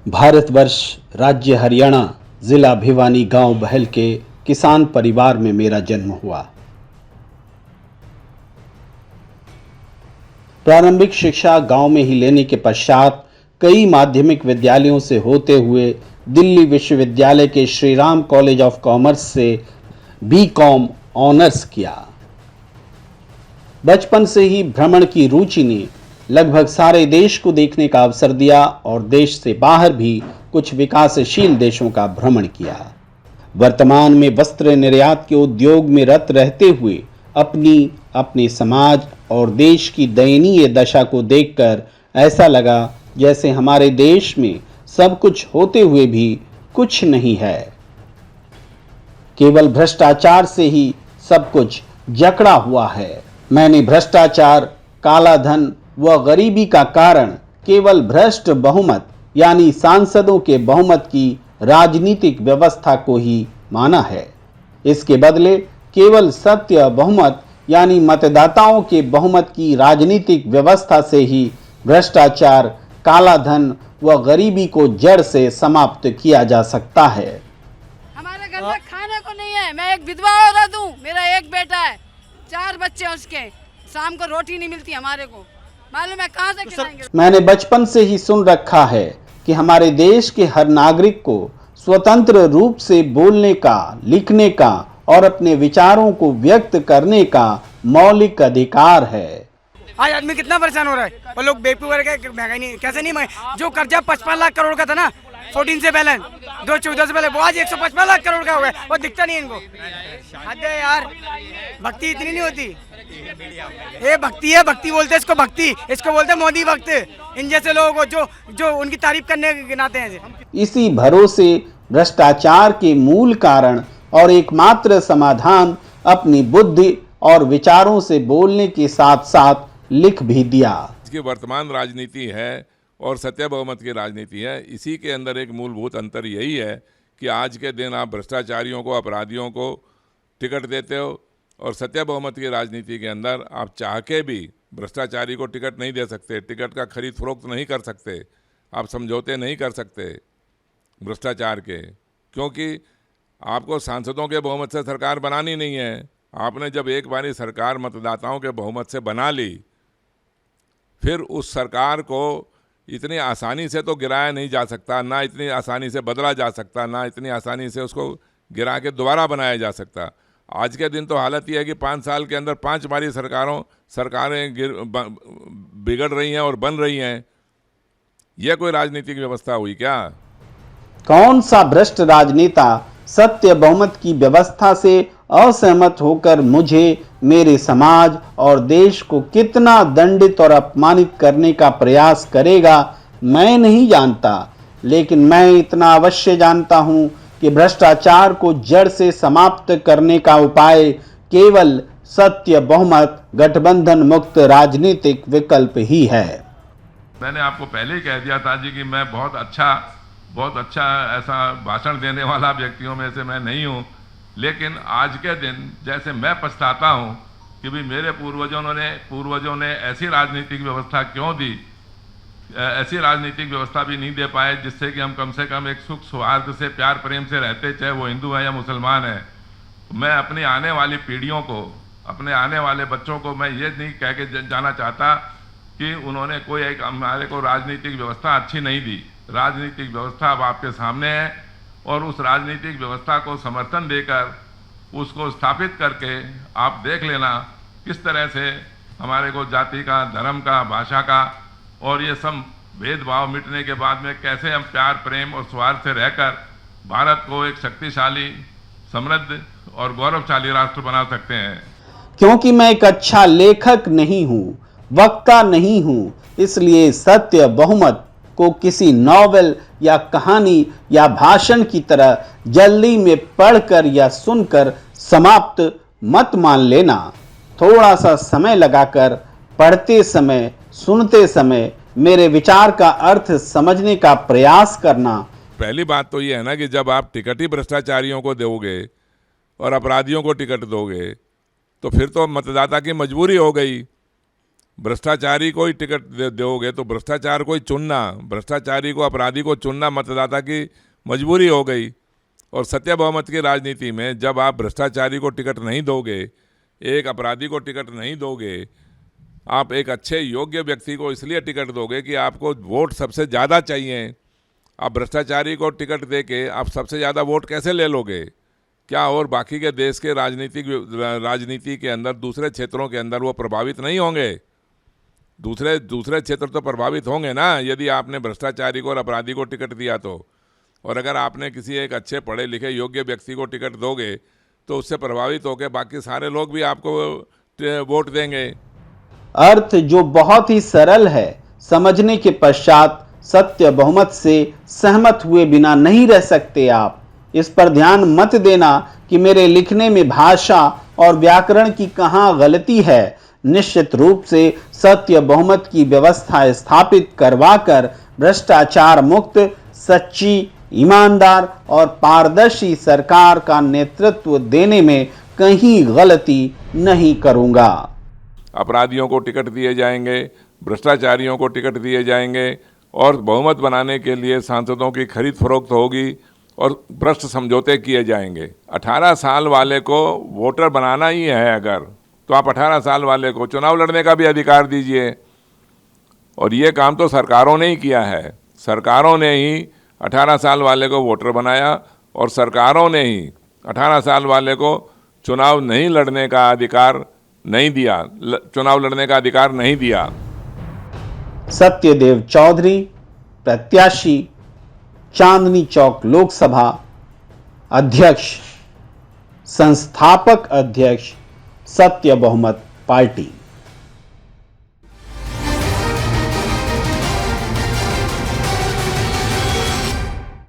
भारतवर्ष राज्य हरियाणा जिला भिवानी गांव बहल के किसान परिवार में मेरा जन्म हुआ। प्रारंभिक शिक्षा गांव में ही लेने के पश्चात कई माध्यमिक विद्यालयों से होते हुए दिल्ली विश्वविद्यालय के Shri Ram college of commerce से बीकॉम ऑनर्स किया। बचपन से ही भ्रमण की रुचि ने लगभग सारे देश को देखने का अवसर दिया और देश से बाहर भी कुछ विकासशील देशों का भ्रमण किया। वर्तमान में वस्त्र निर्यात के उद्योग में रत रहते हुए अपने समाज और देश की दयनीय दशा को देखकर ऐसा लगा जैसे हमारे देश में सब कुछ होते हुए भी कुछ नहीं है। केवल भ्रष्टाचार से ही सब कुछ जकड़ा हुआ है। मैंने भ्रष्टाचार, काला धन व गरीबी का कारण केवल भ्रष्ट बहुमत यानी सांसदों के बहुमत की राजनीतिक व्यवस्था को ही माना है। इसके बदले केवल सत्य बहुमत यानी मतदाताओं के बहुमत की राजनीतिक व्यवस्था से ही भ्रष्टाचार, काला धन व गरीबी को जड़ से समाप्त किया जा सकता है। हमारे घर में खाने को नहीं है। मैं एक विधवा औरत हूँ, मेरा एक बेटा है, 4 बच्चे हैं उसके। शाम को रोटी नहीं मिलती हमारे को, मालूम है कहाँ से खिलाएंगे। मैंने बचपन से ही सुन रखा है कि हमारे देश के हर नागरिक को स्वतंत्र रूप से बोलने का, लिखने का और अपने विचारों को व्यक्त करने का मौलिक अधिकार है। आज आदमी कितना परेशान हो रहा है और लोग बेवकूफ है, महंगाई नहीं कैसे नहीं जो कर्जा 55 लाख करोड़ का था ना 14 से पहले 2014 से पहले, वो आज 155 लाख करोड़ का हो गया और दिखता नहीं इनको। हद है यार, भक्ति इतनी नहीं होती। ये भक्ति है, भक्ति बोलते हैं इसको, भक्ति इसको बोलते हैं मोदी भक्त। इन जैसे लोगों को जो उनकी तारीफ करने गिनाते हैं। इसी भरोसे भ्रष्टाचार के मूल कारण और एकमात्र समाधान अपनी बुद्धि और विचारों से बोलने के साथ साथ लिख भी दिया। इसकी वर्तमान राजनीति है और सत्य बहुमत की राजनीति है। इसी के अंदर एक मूलभूत अंतर यही है कि आज के दिन आप भ्रष्टाचारियों को, अपराधियों को टिकट देते हो और सत्य बहुमत की राजनीति के अंदर आप चाह के भी भ्रष्टाचारी को टिकट नहीं दे सकते, टिकट का खरीद फरोख्त नहीं कर सकते, आप समझौते नहीं कर सकते भ्रष्टाचार के, क्योंकि आपको सांसदों के बहुमत से सरकार बनानी नहीं है। आपने जब एक बारी सरकार मतदाताओं के बहुमत से बना ली, फिर उस सरकार को इतनी आसानी से तो गिराया नहीं जा सकता, ना इतनी आसानी से बदला जा सकता, ना इतनी आसानी से उसको गिरा के दोबारा बनाया जा सकता। आज के दिन तो हालत ये है कि 5 साल के अंदर 5 बारी सरकारें बिगड़ रही हैं और बन रही हैं। यह कोई राजनीतिक व्यवस्था हुई क्या? कौन सा भ्रष्ट राजनेता सत्य बहुमत की व्यवस्था से असहमत होकर मुझे, मेरे समाज और देश को कितना दंडित और अपमानित करने का प्रयास करेगा मैं नहीं जानता, लेकिन मैं इतना अवश्य जानता हूं कि भ्रष्टाचार को जड़ से समाप्त करने का उपाय केवल सत्य बहुमत गठबंधन मुक्त राजनीतिक विकल्प ही है। मैंने आपको पहले ही कह दिया था जी कि मैं बहुत अच्छा ऐसा भाषण देने वाला व्यक्तियों में से मैं नहीं हूँ, लेकिन आज के दिन जैसे मैं पछताता हूँ कि भी मेरे पूर्वजों ने ऐसी राजनीतिक व्यवस्था क्यों दी, ऐसी राजनीतिक व्यवस्था भी नहीं दे पाए जिससे कि हम कम से कम एक सुख सौहार्द से, प्यार प्रेम से रहते, चाहे वो हिंदू है या मुसलमान है। मैं अपनी आने वाली पीढ़ियों को, अपने आने वाले बच्चों को मैं ये नहीं कह के जाना चाहता कि उन्होंने कोई एक हमारे को राजनीतिक व्यवस्था अच्छी नहीं दी। राजनीतिक व्यवस्था अब आपके सामने है और उस राजनीतिक व्यवस्था को समर्थन देकर उसको स्थापित करके आप देख लेना किस तरह से हमारे को जाति का, धर्म का, भाषा का और ये सब भेदभाव मिटने के बाद में कैसे हम प्यार, प्रेम और सौहार्द से रहकर भारत को एक शक्तिशाली, समृद्ध और गौरवशाली राष्ट्र बना सकते हैं। क्योंकि मैं एक अच्छा लेखक नहीं हूँ, वक्ता नहीं हूँ, इसलिए सत्य बहुमत को किसी नॉवेल या कहानी या भाषण की तरह जल्दी में पढ़कर या सुनकर समाप्त मत मान लेना। थोड़ा सा समय लगाकर पढ़ते समय, सुनते समय मेरे विचार का अर्थ समझने का प्रयास करना। पहली बात तो ये है ना कि जब आप टिकट ही भ्रष्टाचारियों को दोगे और अपराधियों को टिकट दोगे तो फिर तो मतदाता की मजबूरी हो गई भ्रष्टाचारी को ही टिकट दोगे तो भ्रष्टाचार को ही चुनना, भ्रष्टाचारी को, अपराधी को चुनना मतदाता की मजबूरी हो गई। और सत्य बहुमत की राजनीति में जब आप भ्रष्टाचारी को टिकट नहीं दोगे, एक अपराधी को टिकट नहीं दोगे, आप एक अच्छे योग्य व्यक्ति को इसलिए टिकट दोगे कि आपको वोट सबसे ज़्यादा चाहिए। आप भ्रष्टाचारी को टिकट देके आप सबसे ज़्यादा वोट कैसे ले लोगे? क्या और बाकी के देश के राजनीति के अंदर, दूसरे क्षेत्रों के अंदर वो प्रभावित नहीं होंगे? दूसरे क्षेत्र तो प्रभावित होंगे ना, यदि आपने भ्रष्टाचारी को और अपराधी को टिकट दिया तो। और अगर आपने किसी एक अच्छे पढ़े लिखे योग्य व्यक्ति को टिकट दोगे तो उससे प्रभावित होकर बाकी सारे लोग भी आपको वोट देंगे। अर्थ जो बहुत ही सरल है, समझने के पश्चात सत्य बहुमत से सहमत हुए बिना नहीं रह सकते आप। इस पर ध्यान मत देना कि मेरे लिखने में भाषा और व्याकरण की कहाँ गलती है। निश्चित रूप से सत्य बहुमत की व्यवस्था स्थापित करवाकर भ्रष्टाचार मुक्त, सच्ची, ईमानदार और पारदर्शी सरकार का नेतृत्व देने में कहीं गलती नहीं करूंगा। अपराधियों को टिकट दिए जाएंगे, भ्रष्टाचारियों को टिकट दिए जाएंगे और बहुमत बनाने के लिए सांसदों की खरीद फरोख्त होगी और भ्रष्ट समझौते किए जाएंगे। 18 साल वाले को वोटर बनाना ही है अगर, तो आप 18 साल वाले को चुनाव लड़ने का भी अधिकार दीजिए। और ये काम तो सरकारों ने ही किया है। सरकारों ने ही 18 साल वाले को वोटर बनाया और सरकारों ने ही 18 साल वाले को चुनाव नहीं लड़ने का अधिकार नहीं दिया, चुनाव लड़ने का अधिकार नहीं दिया। सत्यदेव चौधरी, प्रत्याशी, चांदनी चौक लोकसभा, अध्यक्ष, संस्थापक अध्यक्ष, सत्य बहुमत पार्टी।